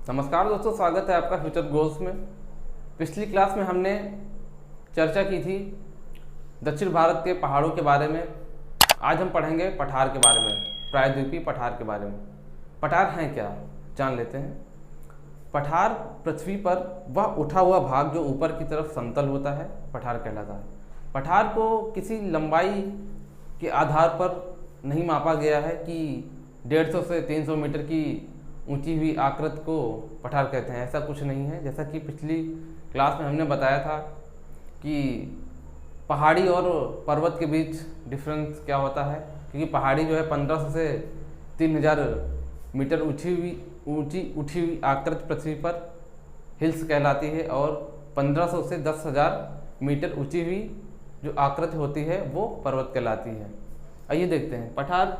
नमस्कार दोस्तों, स्वागत है आपका फ्यूचर गोल्स में। पिछली क्लास में हमने चर्चा की थी दक्षिण भारत के पहाड़ों के बारे में। आज हम पढ़ेंगे पठार के बारे में, प्रायद्वीपीय पठार के बारे में। पठार हैं क्या, जान लेते हैं। पठार पृथ्वी पर वह उठा हुआ भाग जो ऊपर की तरफ समतल होता है, पठार कहलाता है। पठार को किसी लंबाई के आधार पर नहीं मापा गया है कि 150 से 300 मीटर की ऊंची हुई आकृति को पठार कहते हैं, ऐसा कुछ नहीं है। जैसा कि पिछली क्लास में हमने बताया था कि पहाड़ी और पर्वत के बीच डिफरेंस क्या होता है, क्योंकि पहाड़ी जो है 1500 से 3000 मीटर ऊंची उठी हुई आकृति पृथ्वी पर हिल्स कहलाती है, और 1500 से 10,000 मीटर ऊंची हुई जो आकृति होती है वो पर्वत कहलाती है। आइए देखते हैं। पठार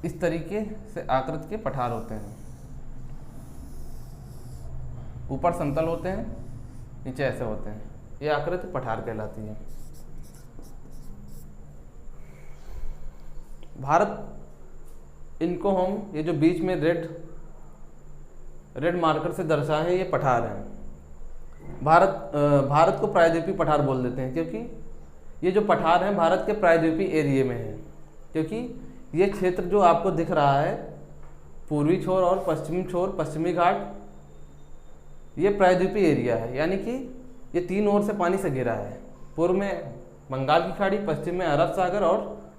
इस तरीके से आकृति के पठार होते हैं। ऊपर समतल होते हैं, नीचे ऐसे होते हैं। ये आकृति पठार कहलाती है। भारत, इनको हम ये जो बीच में रेड मार्कर से दर्शाए हैं, ये पठार हैं। भारत को प्रायद्वीपीय पठार बोल देते हैं, क्योंकि ये जो पठार हैं भारत के प्रायद्वीपीय एरिया में है। क्योंकि ये क्षेत्र जो आपको दिख रहा है, पूर्वी छोर और पश्चिमी छोर, पश्चिमी घाट, ये प्रायद्वीपीय एरिया है। यानी कि ये तीन ओर से पानी से घिरा है। पूर्व में बंगाल की खाड़ी, पश्चिम में अरब सागर और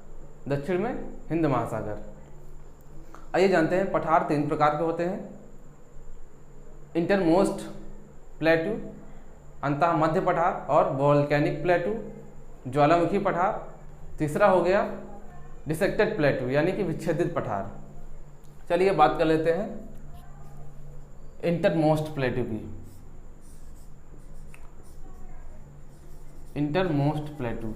दक्षिण में हिंद महासागर। आइए जानते हैं। पठार तीन प्रकार के होते हैं: इंटरमोस्ट प्लेटू, अंतः मध्य पठार, और वोल्केनिक प्लेटू, ज्वालामुखी पठार। तीसरा हो गया डिसेक्टेड प्लेटू, यानी कि विच्छेदित पठार। चलिए बात कर लेते हैं इंटरमोस्ट प्लेटू की। इंटरमोस्ट प्लेटू,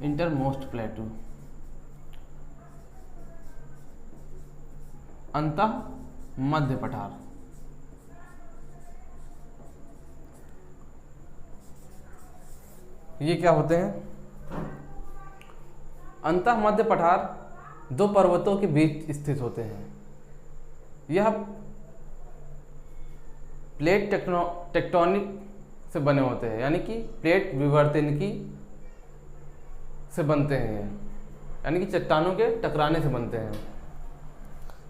इंटरमोस्ट प्लेटू, अंतः मध्य पठार। ये क्या होते हैं? अंतः मध्य पठार दो पर्वतों के बीच स्थित होते हैं। यह प्लेट टेक्टोनिक से बने होते हैं, यानी कि प्लेट विवर्तनिकी से बनते हैं, यानी कि चट्टानों के टकराने से बनते हैं।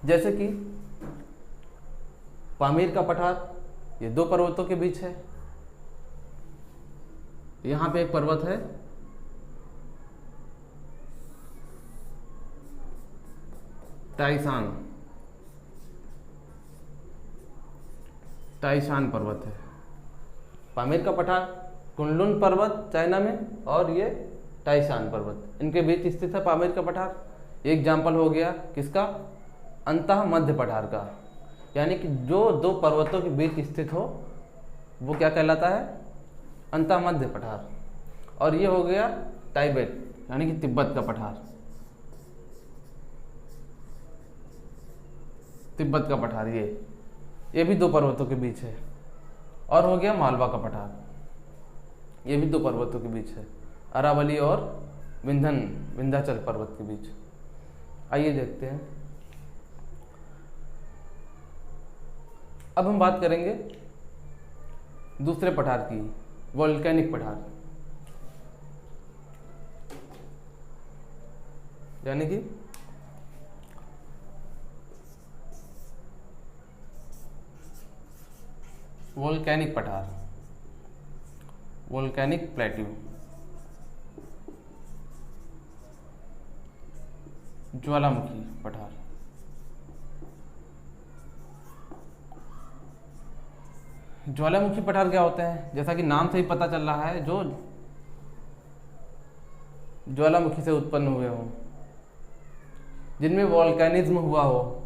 जैसे कि पामीर का पठार, ये दो पर्वतों के बीच है। यहाँ पे एक पर्वत है, टाइशान पर्वत है। पामीर का पठार कुनलुन पर्वत चाइना में, और ये टाइशान पर्वत, इनके बीच स्थित है पामीर का पठार। एक एग्जाम्पल हो गया किसका? अंतः मध्य पठार का। यानी कि जो दो पर्वतों के बीच स्थित हो वो क्या कहलाता है? अंतः मध्य पठार। और ये हो गया टाइबेट, यानी कि तिब्बत का पठार। तिब्बत का पठार ये भी दो पर्वतों के बीच है। और हो गया मालवा का पठार, ये भी दो पर्वतों के बीच है, अरावली और विंध्याचल पर्वत के बीच। आइए देखते हैं। अब हम बात करेंगे दूसरे पठार की, वोल्केनिक पठार, यानी कि वोल्केनिक पठार, वोल्केनिक प्लेट्यू, ज्वालामुखी पठार। ज्वालामुखी पठार क्या होते हैं? जैसा कि नाम से ही पता चल रहा है, जो ज्वालामुखी से उत्पन्न हुए हों, जिनमें वोल्केनिज्म हुआ हो।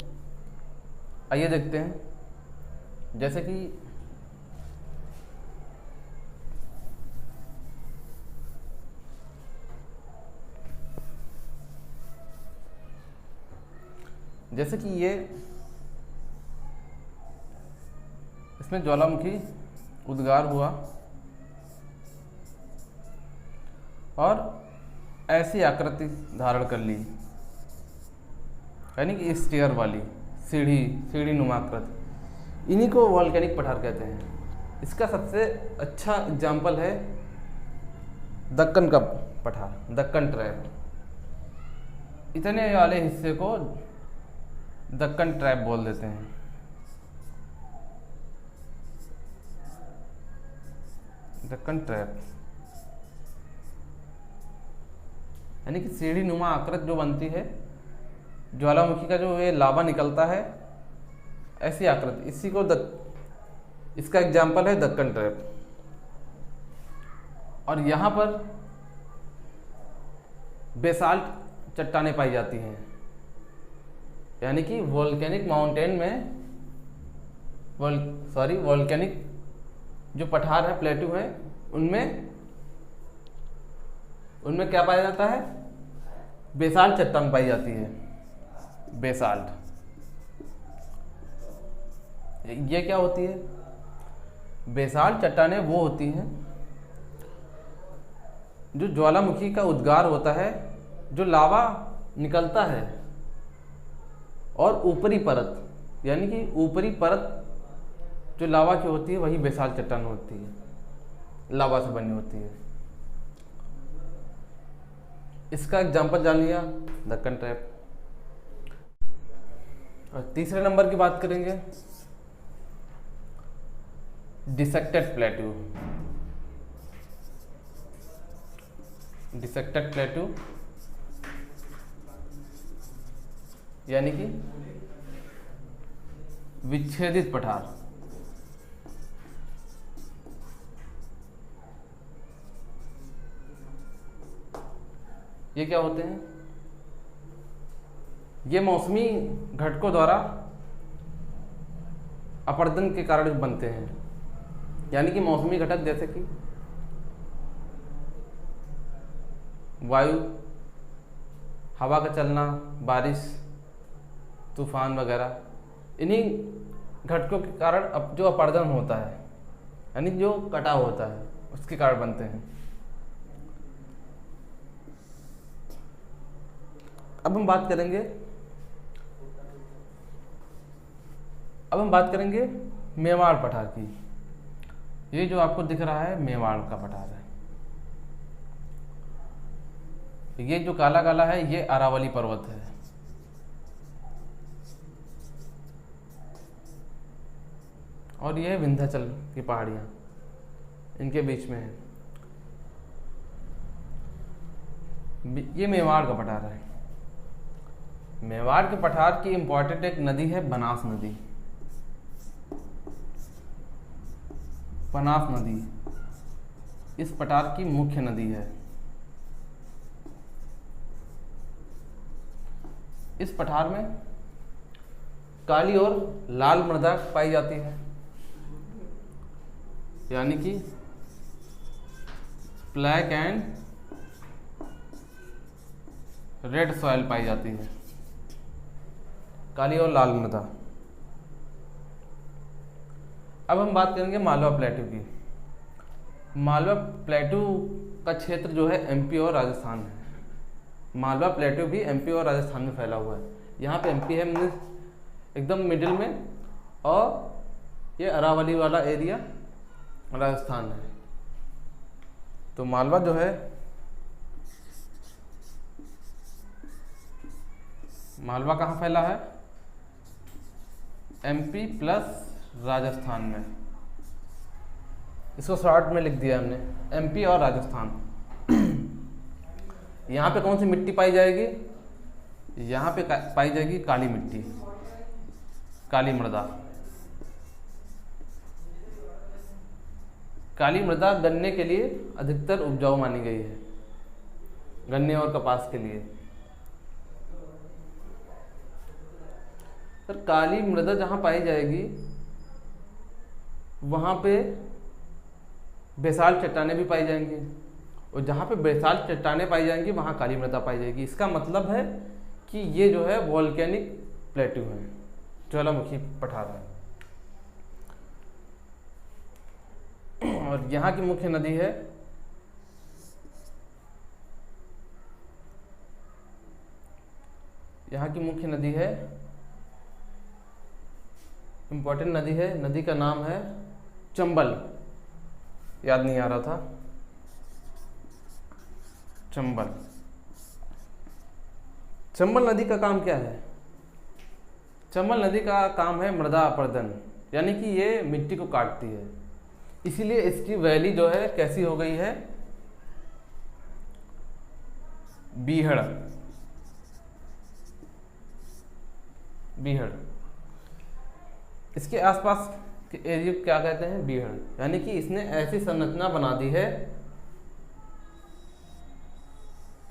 आइए देखते हैं। जैसे कि ये इसमें ज्वालामुखी उद्गार हुआ और ऐसी आकृति धारण कर ली। यानी कि स्टेयर वाली सीढ़ी नुमाकृत, इन्हीं को वॉल्केनिक पठार कहते हैं। इसका सबसे अच्छा एग्जाम्पल है दक्कन का पठार, दक्कन ट्रैप। इतने वाले हिस्से को दक्कन ट्रैप बोल देते हैं। दक्कन ट्रैप यानी कि सीढ़ी नुमा आकृत जो बनती है, ज्वालामुखी का जो ये लावा निकलता है, ऐसी आकृत, इसी को इसका एग्जाम्पल है दक्कन ट्रैप। और यहाँ पर बेसाल्ट चट्टानें पाई जाती हैं, यानी कि वोल्केनिक माउंटेन में वोल्केनिक जो पठार है, प्लेटू है, उनमें क्या पाया जाता है? बेसाल्ट चट्टान पाई जाती है। बेसाल्ट ये क्या होती है? बेसाल्ट चट्टानें वो होती हैं जो ज्वालामुखी का उद्गार होता है, जो लावा निकलता है, और ऊपरी परत, यानी कि ऊपरी परत जो लावा की होती है, वही बेसाल्ट चट्टान होती है, लावा से बनी होती है। इसका एग्जाम्पल जान लिया, दक्कन ट्रैप। और तीसरे नंबर की बात करेंगे, डिसेक्टेड प्लेटू। डिसेक्टेड प्लेटू यानी कि विच्छेदित पठार। ये क्या होते हैं? ये मौसमी घटकों द्वारा अपरदन के कारण बनते हैं, यानी कि मौसमी घटक जैसे कि वायु, हवा का चलना, बारिश, तूफान वगैरह, इन्हीं घटकों के कारण अब जो अपरदन होता है, यानी जो कटाव होता है, उसके कारण बनते हैं। अब हम बात करेंगे मेवाड़ पठार की। ये जो आपको दिख रहा है मेवाड़ का पठार है। ये जो काला काला है, ये अरावली पर्वत है। और ये विंध्याचल की पहाड़ियां इनके बीच में है। ये मेवाड़ का पठार है। मेवाड़ के पठार की इंपॉर्टेंट एक नदी है बनास नदी। बनास नदी इस पठार की मुख्य नदी है। इस पठार में काली और लाल मृदा पाई जाती है, यानी कि ब्लैक एंड रेड सॉइल पाई जाती है, काली और लाल मृदा। अब हम बात करेंगे मालवा प्लेटू की। मालवा प्लेटू का क्षेत्र जो है एमपी और राजस्थान है। मालवा प्लेटू भी एमपी और राजस्थान में फैला हुआ है। यहाँ पे एमपी है एकदम मिडिल में, और ये अरावली वाला एरिया राजस्थान है। तो मालवा जो है, मालवा कहाँ फैला है? एमपी प्लस राजस्थान में। इसको शॉर्ट में लिख दिया हमने, एमपी और राजस्थान। यहाँ पे कौन सी मिट्टी पाई जाएगी? यहाँ पे पाई जाएगी काली मिट्टी, काली मृदा। काली मृदा गन्ने के लिए अधिकतर उपजाऊ मानी गई है, गन्ने और कपास के लिए। सर काली मृदा जहाँ पाई जाएगी वहाँ पे बेसाल्ट चट्टानें भी पाई जाएंगी, और जहाँ पे बेसाल्ट चट्टानें पाई जाएंगी वहाँ काली मृदा पाई जाएगी। इसका मतलब है कि ये जो है वोल्केनिक प्लेटू है, ज्वालामुखी पठार है। और यहाँ की मुख्य नदी है यहाँ की मुख्य नदी है, इम्पोर्टेंट नदी है, नदी का नाम है चंबल। याद नहीं आ रहा था, चंबल। चंबल नदी का काम क्या है? चंबल नदी का काम है मृदा अपरदन, यानी कि ये मिट्टी को काटती है, इसीलिए इसकी वैली जो है कैसी हो गई है, बीहड़। बीहड़, इसके आसपास के एरिया को क्या कहते हैं? बीहड़। यानी कि इसने ऐसी संरचना बना दी है,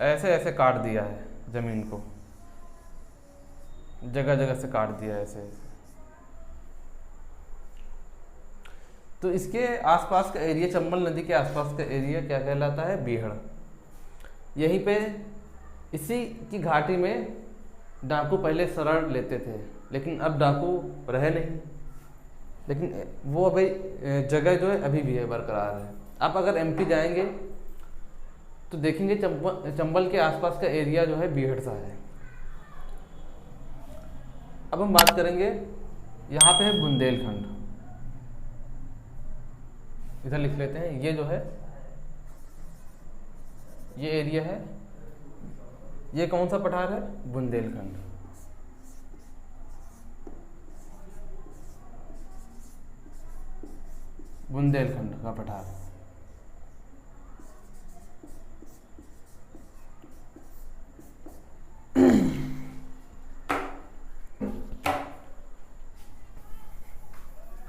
ऐसे ऐसे काट दिया है जमीन को, जगह जगह से काट दिया है ऐसे ऐसे। तो इसके आसपास का एरिया, चंबल नदी के आसपास का एरिया क्या कहलाता है? बीहड़। यहीं पे इसी की घाटी में डाकू पहले शरण लेते थे, लेकिन अब डाकू रहे नहीं, लेकिन वो अभी जगह जो है अभी भी है, बरकरार है। आप अगर एमपी जाएंगे तो देखेंगे चंबल के आसपास का एरिया जो है बीहड़ सा है। अब हम बात करेंगे, यहाँ पे है बुंदेलखंड, इधर लिख लेते हैं। ये जो है, ये एरिया है, ये कौन सा पठार है? बुंदेलखंड। बुंदेलखंड का पठार।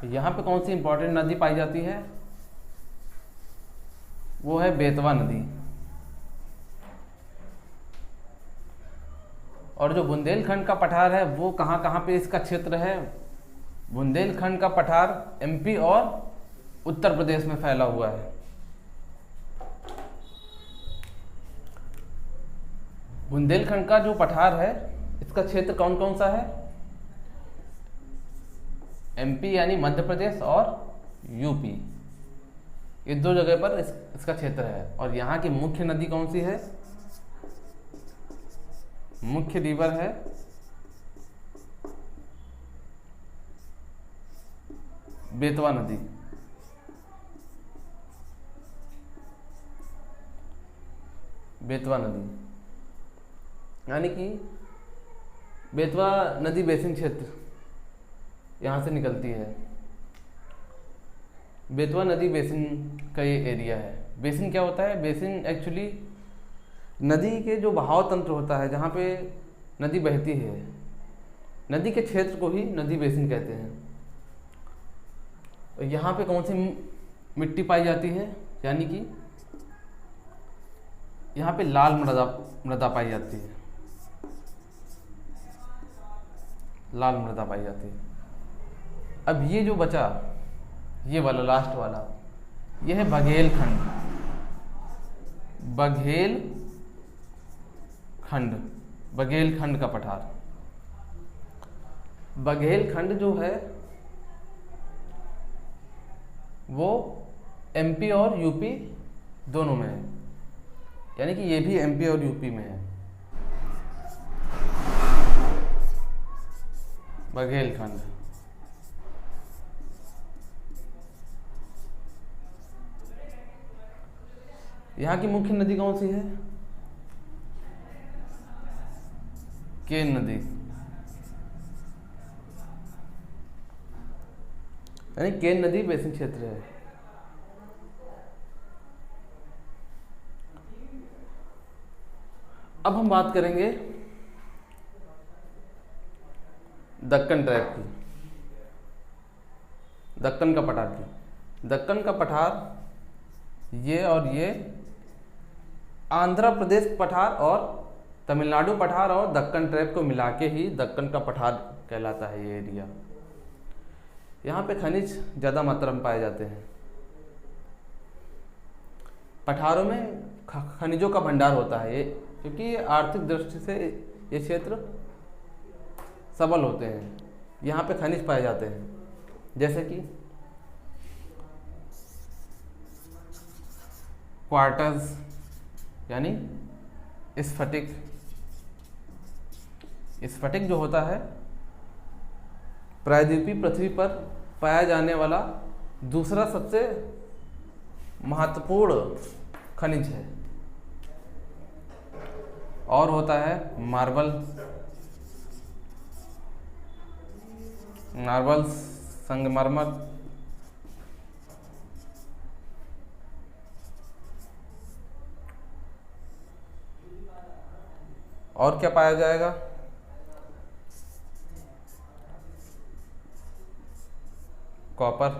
यहाँ पे कौन सी इंपॉर्टेंट नदी पाई जाती है? वो है बेतवा नदी। और जो बुंदेलखंड का पठार है वो कहाँ कहाँ पे इसका क्षेत्र है? बुंदेलखंड का पठार एमपी और उत्तर प्रदेश में फैला हुआ है। बुंदेलखंड का जो पठार है इसका क्षेत्र कौन कौन सा है? एमपी यानी मध्य प्रदेश और यूपी, ये दो जगह पर इसका क्षेत्र है। और यहाँ की मुख्य नदी कौन सी है? मुख्य रिवर है बेतवा नदी। बेतवा नदी यानी कि बेतवा नदी बेसिन क्षेत्र यहाँ से निकलती है। बेतवा नदी बेसिन का ये एरिया है। बेसिन क्या होता है? बेसिन एक्चुअली नदी के जो बहाव तंत्र होता है, जहाँ पे नदी बहती है, नदी के क्षेत्र को ही नदी बेसिन कहते हैं। यहाँ पे कौन सी मिट्टी पाई जाती है? यानी कि यहाँ पे लाल मृदा पाई जाती है, लाल मृदा पाई जाती है। अब ये जो बचा, ये वाला लास्ट वाला, ये है बघेलखंड। बघेलखंड का पठार। बघेलखंड जो है वो एमपी और यूपी दोनों में है, यानी कि ये भी एमपी और यूपी में है। बघेलखंड। यहाँ की मुख्य नदी कौन सी है? केन नदी, यानी केन नदी बेसिन क्षेत्र है। अब हम बात करेंगे दक्कन ट्रैप की, दक्कन का पठार की। दक्कन का पठार ये और ये आंध्र प्रदेश पठार और तमिलनाडु पठार और दक्कन ट्रैप को मिला के ही दक्कन का पठार कहलाता है ये एरिया। यहाँ पे खनिज ज़्यादा मात्रा में पाए जाते हैं। पठारों में खनिजों का भंडार होता है ये, क्योंकि आर्थिक दृष्टि से ये क्षेत्र सबल होते हैं। यहाँ पे खनिज पाए जाते हैं, जैसे कि क्वार्टज यानी स्फटिक, स्फटिक जो होता है प्रायद्वीपीय पृथ्वी पर पाया जाने वाला दूसरा सबसे महत्वपूर्ण खनिज है। और होता है मार्बल, संगमरमर, और क्या पाया जाएगा? कॉपर,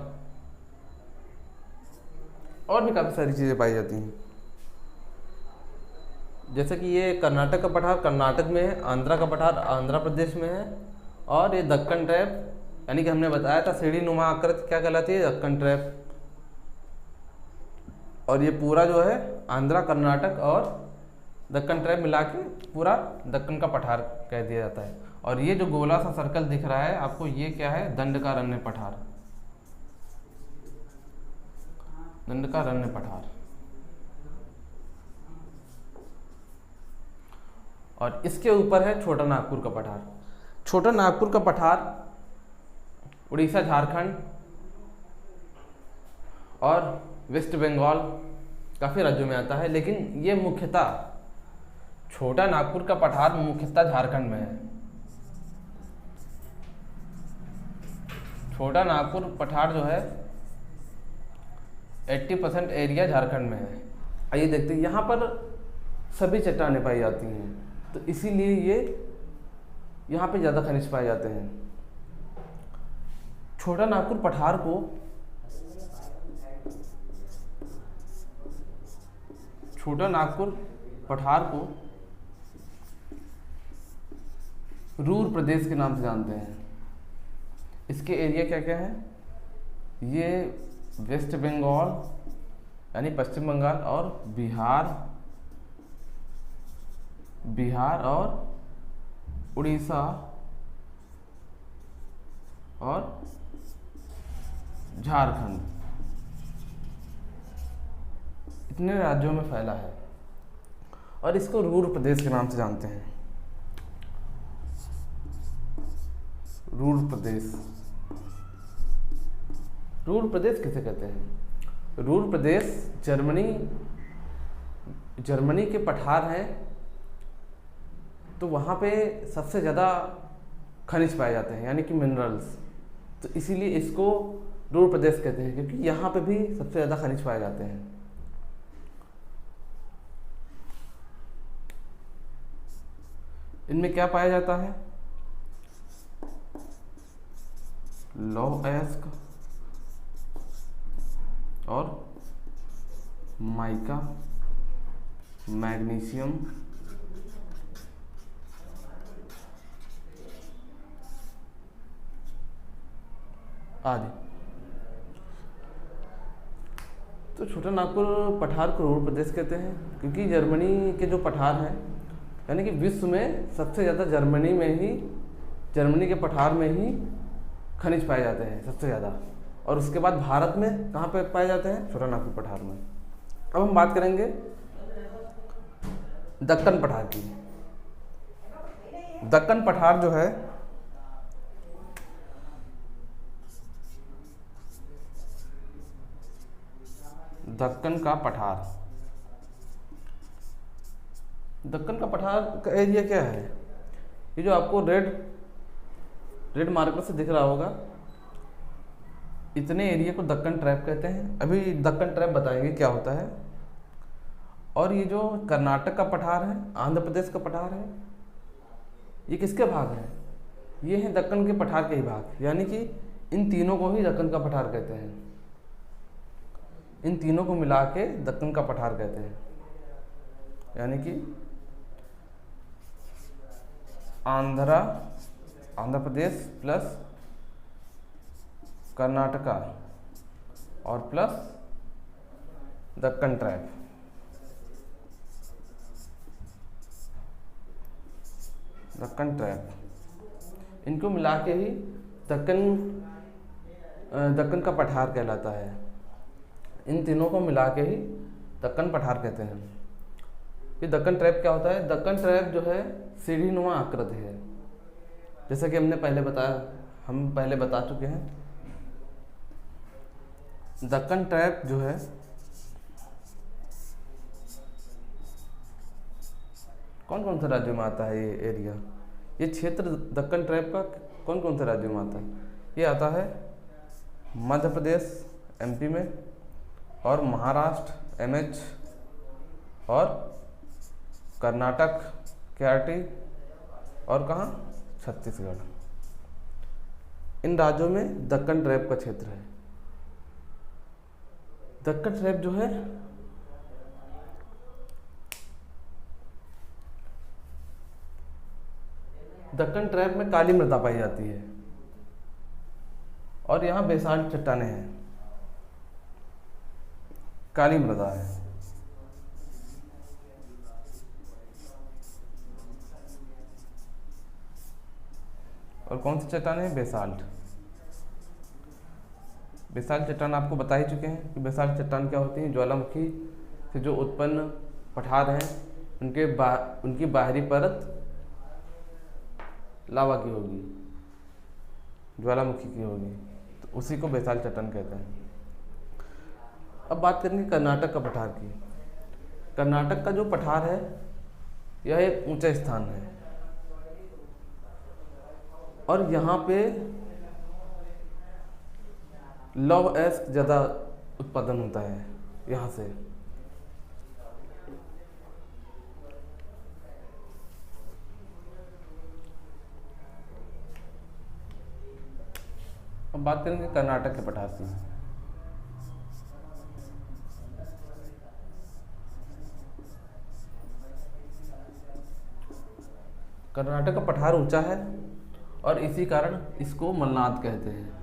और भी काफ़ी सारी चीज़ें पाई जाती हैं। जैसे कि ये कर्नाटक का पठार कर्नाटक में है, आंध्रा का पठार आंध्र प्रदेश में है, और ये दक्कन ट्रैप यानी कि हमने बताया था सीढ़ी नुमा आकृति क्या कहलाती है? दक्कन ट्रैप। और ये पूरा जो है आंध्रा, कर्नाटक और दक्कन ट्रैप मिला के पूरा दक्कन का पठार कह दिया जाता है। और ये जो गोला सा सर्कल दिख रहा है आपको, ये क्या है? दंडकारण्य पठार, दंडकारण्य पठार। और इसके ऊपर है छोटा नागपुर का पठार। छोटा नागपुर का पठार उड़ीसा, झारखंड और वेस्ट बंगाल काफ़ी राज्यों में आता है, लेकिन ये मुख्यतः छोटा नागपुर का पठार मुख्यतः झारखंड में है। छोटा नागपुर पठार जो है 80% एरिया झारखंड में है। आइए देखते हैं, यहाँ पर सभी चट्टानें पाई जाती हैं, तो इसीलिए ये यहाँ पे ज़्यादा खनिज पाए जाते हैं। छोटा नागपुर पठार को रूर प्रदेश के नाम से जानते हैं। इसके एरिया क्या क्या है? ये वेस्ट बंगाल यानी पश्चिम बंगाल और बिहार और उड़ीसा और झारखंड, इतने राज्यों में फैला है और इसको रूर प्रदेश के नाम से जानते हैं। रूर प्रदेश किसे कहते हैं? रूर प्रदेश जर्मनी के पठार हैं, तो वहाँ पे सबसे ज़्यादा खनिज पाए जाते हैं यानी कि मिनरल्स, तो इसीलिए इसको रूर प्रदेश कहते हैं, क्योंकि यहाँ पे भी सबसे ज़्यादा खनिज पाए जाते हैं। इनमें क्या पाया जाता है? लौह अयस्क और माइका, मैग्नीशियम, आदि। तो छोटा नागपुर पठार को रूर प्रदेश कहते हैं, क्योंकि जर्मनी के जो पठार हैं यानी कि विश्व में सबसे ज़्यादा जर्मनी के पठार में ही खनिज पाए जाते हैं सबसे ज़्यादा, और उसके बाद भारत में कहाँ पे पाए जाते हैं? छोटा नागपुर पठार में। अब हम बात करेंगे दक्कन पठार की। दक्कन पठार जो है दक्कन का पठार का एरिया क्या है? ये जो आपको रेड मार्कर से दिख रहा होगा, इतने एरिया को दक्कन ट्रैप कहते हैं। अभी दक्कन ट्रैप बताएंगे क्या होता है। और ये जो कर्नाटक का पठार है, आंध्र प्रदेश का पठार है, ये किसके भाग हैं? ये हैं दक्कन के पठार के ही भाग, यानी कि इन तीनों को ही दक्कन का पठार कहते हैं। इन तीनों को मिला के दक्कन का पठार कहते हैं, यानी कि आंध्र प्रदेश प्लस कर्नाटका और प्लस दक्कन ट्रैप। इनको मिला के ही दक्कन का पठार कहलाता है। इन तीनों को मिला के ही दक्कन पठार कहते हैं। ये दक्कन ट्रैप क्या होता है? दक्कन ट्रैप जो है सीढ़ी नुमा आकृति है, जैसा कि हम पहले बता चुके हैं, दक्कन ट्रैप जो है कौन कौन से राज्यों में आता है? ये एरिया, ये क्षेत्र दक्कन ट्रैप का कौन कौन से राज्यों में आता है? ये आता है मध्य प्रदेश एमपी में, और महाराष्ट्र एमएच, और कर्नाटक केआरटी, और कहाँ? छत्तीसगढ़। इन राज्यों में दक्कन ट्रैप का क्षेत्र है। दक्कन ट्रैप जो है दक्कन ट्रैप में काली मृदा पाई जाती है और यहाँ बेसाल्ट चट्टानें हैं, काली मृदा है। और कौन सी चट्टान है? बेसाल्ट। बेसाल्ट चट्टान आपको बता ही चुके हैं कि बेसाल्ट चट्टान क्या होती है। ज्वालामुखी से जो उत्पन्न पठार हैं उनकी बाहरी परत लावा की होगी, ज्वालामुखी की होगी, तो उसी को बेसाल्ट चट्टान कहते हैं। अब बात करेंगे कर्नाटक का पठार की। कर्नाटक का जो पठार है यह एक ऊंचा स्थान है और यहाँ पे लौह अयस्क ज़्यादा उत्पादन होता है यहाँ से। अब बात करेंगे कर्नाटक के पठार की। कर्नाटक का पठार ऊंचा है और इसी कारण इसको मलनाद कहते हैं।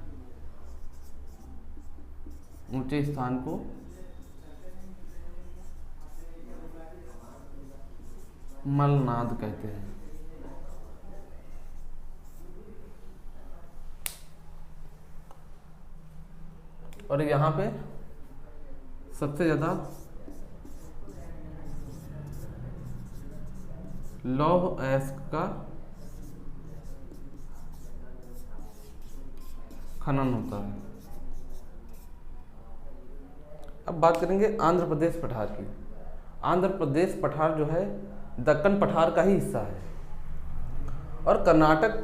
ऊंचे स्थान को मलनाद कहते हैं। और यहाँ पे सबसे ज़्यादा लौह अयस्क का खनन होता है। अब बात करेंगे आंध्र प्रदेश पठार की। आंध्र प्रदेश पठार जो है दक्कन पठार का ही हिस्सा है और कर्नाटक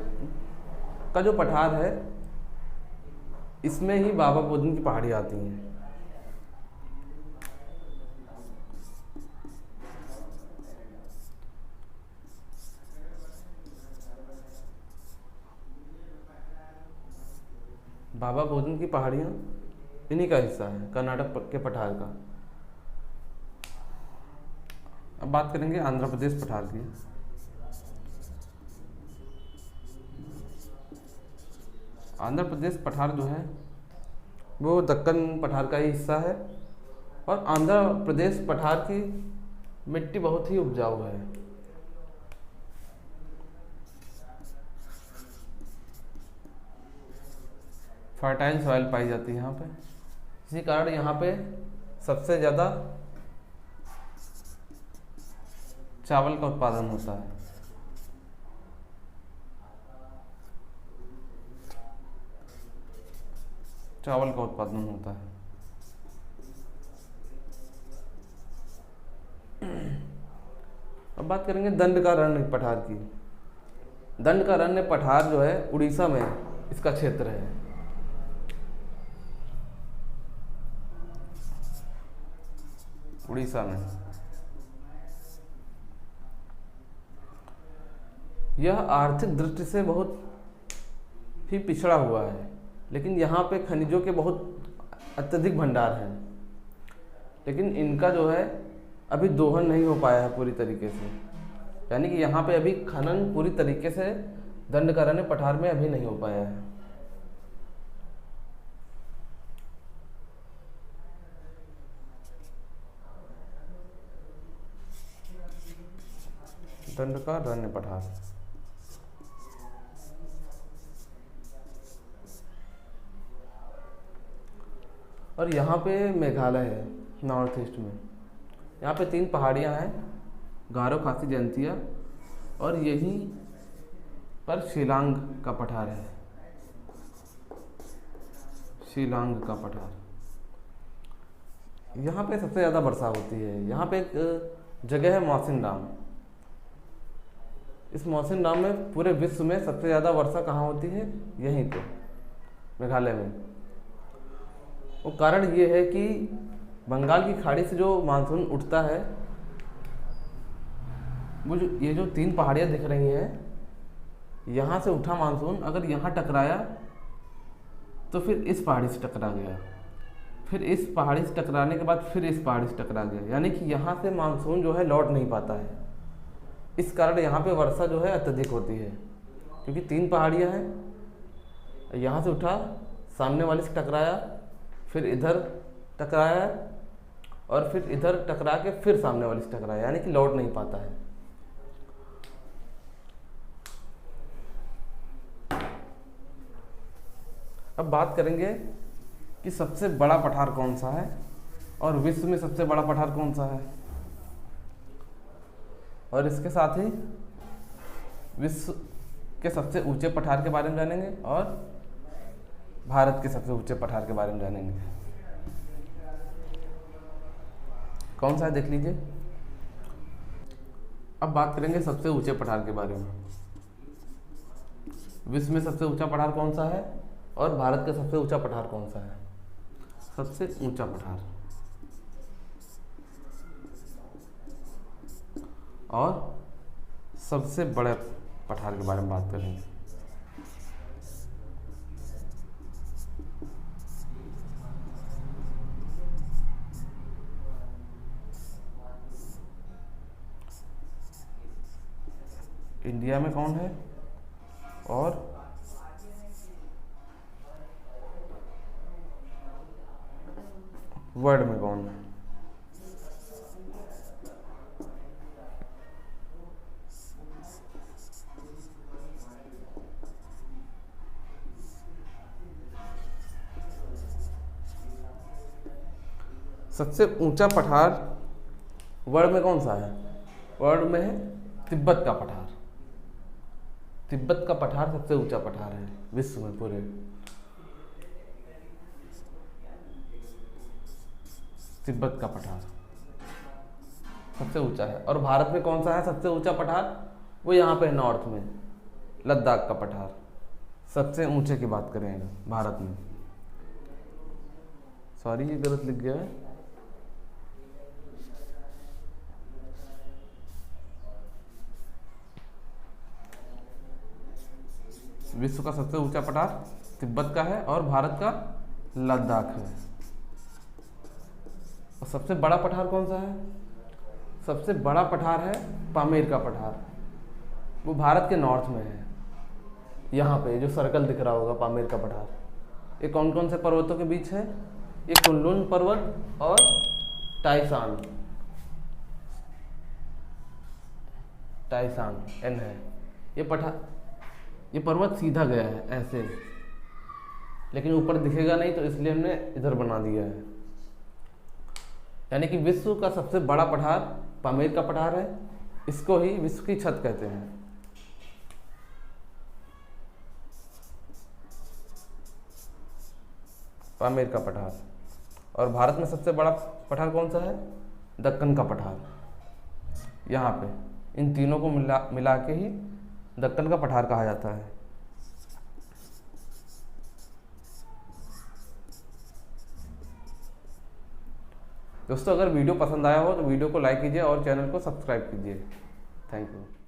का जो पठार है इसमें ही बाबा बुदन की पहाड़ी आती हैं। बाबा बुदन की पहाड़ियाँ इन्हीं का हिस्सा है, कर्नाटक के पठार का। अब बात करेंगे आंध्र प्रदेश पठार की। आंध्र प्रदेश पठार जो है वो दक्कन पठार का ही हिस्सा है और आंध्र प्रदेश पठार की मिट्टी बहुत ही उपजाऊ है। फर्टाइल सॉइल पाई जाती है यहाँ पे, इसी कारण यहाँ पे सबसे ज़्यादा चावल का उत्पादन होता है। चावल का उत्पादन होता है। अब बात करेंगे दंडकारण्य पठार की। दंडकारण्य पठार जो है उड़ीसा में इसका क्षेत्र है। उड़ीसा में यह आर्थिक दृष्टि से बहुत ही पिछड़ा हुआ है, लेकिन यहाँ पे खनिजों के बहुत अत्यधिक भंडार हैं, लेकिन इनका जो है अभी दोहन नहीं हो पाया है पूरी तरीके से। यानी कि यहाँ पे अभी खनन पूरी तरीके से दंडकारण्य पठार में अभी नहीं हो पाया है। दंडकारण्य पठार और यहाँ पे मेघालय है नॉर्थ ईस्ट में। यहाँ पे 3 पहाड़ियाँ हैं, गारो, खासी, जयंतिया, और पर शिलांग का पठार है, शिलांग का पठार। यहाँ पे सबसे ज़्यादा वर्षा होती है। यहाँ पे एक जगह है मौसिनराम। इस मौसिनराम में पूरे विश्व में सबसे ज़्यादा वर्षा कहाँ होती है? यहीं पे मेघालय में। वो कारण ये है कि बंगाल की खाड़ी से जो मानसून उठता है, वो ये जो 3 पहाड़ियाँ दिख रही हैं, यहाँ से उठा मानसून अगर यहाँ टकराया तो फिर इस पहाड़ी से टकरा गया, फिर इस पहाड़ी से टकराने के बाद फिर इस पहाड़ी से टकरा गया, यानी कि यहाँ से मानसून जो है लौट नहीं पाता है। इस कारण यहाँ पे वर्षा जो है अत्यधिक होती है, क्योंकि 3 पहाड़ियाँ हैं। यहाँ से उठा, सामने वाले से टकराया, फिर इधर टकराया और फिर इधर टकरा के फिर सामने वाले से टकराया, यानी कि लौट नहीं पाता है। अब बात करेंगे कि सबसे बड़ा पठार कौन सा है और विश्व में सबसे बड़ा पठार कौन सा है, और इसके साथ ही विश्व के सबसे ऊंचे पठार के बारे में जानेंगे और भारत के सबसे ऊंचे पठार के बारे में जानेंगे। कौन सा है देख लीजिए। अब बात करेंगे सबसे ऊंचे पठार के बारे में। विश्व में सबसे ऊंचा पठार कौन सा है और भारत का सबसे ऊंचा पठार कौन सा है? सबसे ऊंचा पठार और सबसे बड़े पठार के बारे में बात करेंगे। इंडिया में कौन है और वर्ल्ड में कौन है? सबसे ऊंचा पठार वर्ल्ड में कौन सा है? वर्ल्ड में है तिब्बत का पठार। तिब्बत का पठार सबसे ऊंचा पठार है विश्व में पूरे। तिब्बत का पठार सबसे ऊंचा है। और भारत में कौन सा है सबसे ऊंचा पठार? वो यहाँ पे नॉर्थ में लद्दाख का पठार। सबसे ऊंचे की बात करें भारत में, सॉरी ये गलत लिख गया है, विश्व का सबसे ऊंचा पठार तिब्बत का है और भारत का लद्दाख है। और सबसे बड़ा पठार कौन सा है? सबसे बड़ा पठार है पामेर का पठार। वो भारत के नॉर्थ में है। यहाँ पे जो सर्कल दिख रहा होगा पामेर का पठार। ये कौन कौन से पर्वतों के बीच है? ये कुनलुन पर्वत और टाइसांग एन है। ये पर्वत सीधा गया है ऐसे, लेकिन ऊपर दिखेगा नहीं तो इसलिए हमने इधर बना दिया है। यानी कि विश्व का सबसे बड़ा पठार पामेर का पठार है। इसको ही विश्व की छत कहते हैं। पामेर का पठार। और भारत में सबसे बड़ा पठार कौन सा है? दक्कन का पठार। यहाँ पे इन तीनों को मिला के ही दक्कन का पठार कहा जाता है। दोस्तों अगर वीडियो पसंद आया हो तो वीडियो को लाइक कीजिए और चैनल को सब्सक्राइब कीजिए। Thank you.